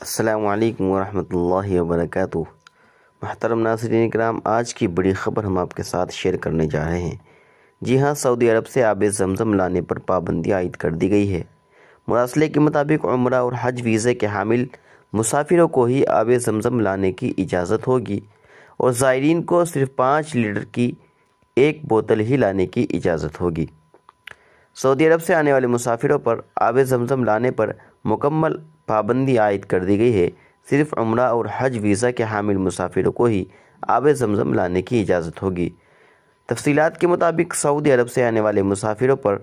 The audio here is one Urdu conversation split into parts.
السلام علیکم ورحمۃ اللہ وبرکاتہ۔ محترم ناظرین کرام، آج کی بڑی خبر ہم آپ کے ساتھ شیئر کرنے جا رہے ہیں۔ جی ہاں، سعودی عرب سے آب زمزم لانے پر پابندی عائد کر دی گئی ہے۔ مراسلے کے مطابق عمرہ اور حج ویزے کے حامل مسافروں کو ہی آب زمزم لانے کی اجازت ہوگی اور زائرین کو صرف 5 لیٹر کی ایک بوتل ہی لانے کی اجازت ہوگی۔ سعودی عرب سے آنے والے مسافروں پر آب زمزم لانے پر مکمل پابندی عائد کر دی گئی ہے۔ صرف عمرہ اور حج ویزا کے حامل مسافروں کو ہی آب زمزم لانے کی اجازت ہوگی۔ تفصیلات کے مطابق سعودی عرب سے آنے والے مسافروں پر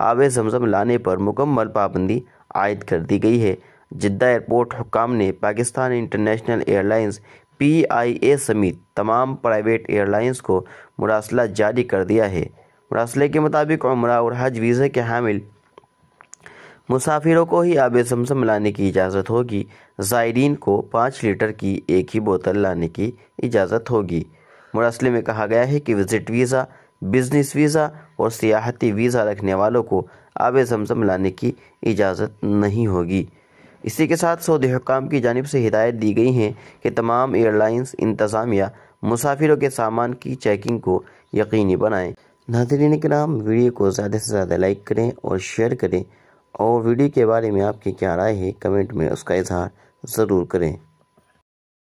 آب زمزم لانے پر مکمل پابندی عائد کر دی گئی ہے۔ جدہ ایئرپورٹ حکام نے Pakistan international air lines PIA سمیت تمام پرائیویٹ ایئر لائنز کو مراسلہ جاری کر دیا ہے۔ مراسلے کے مطابق عمرہ اور حج ویزے کے حامل مسافروں کو ہی آب زمزم لانے کی اجازت ہوگی۔ زائرین کو 5 لیٹر کی ایک ہی بوتل لانے کی اجازت ہوگی۔ مراسلے میں کہا گیا ہے کہ وزٹ ویزا، بزنس ویزا اور سیاحتی ویزا رکھنے والوں کو آب زمزم لانے کی اجازت نہیں ہوگی۔ اسی کے ساتھ سعودی حکام کی جانب سے ہدایت دی گئی ہے کہ تمام ایئر لائنز انتظامیہ مسافروں کے سامان کی چیکنگ کو یقینی بنائیں۔ ناظرین کرام، ویڈیو کو زیادہ سے زیادہ لائک کریں اور شیئر کریں، اور ویڈیو کے بارے میں آپ کی کیا رائے ہے کمنٹ میں اس کا اظہار ضرور کریں۔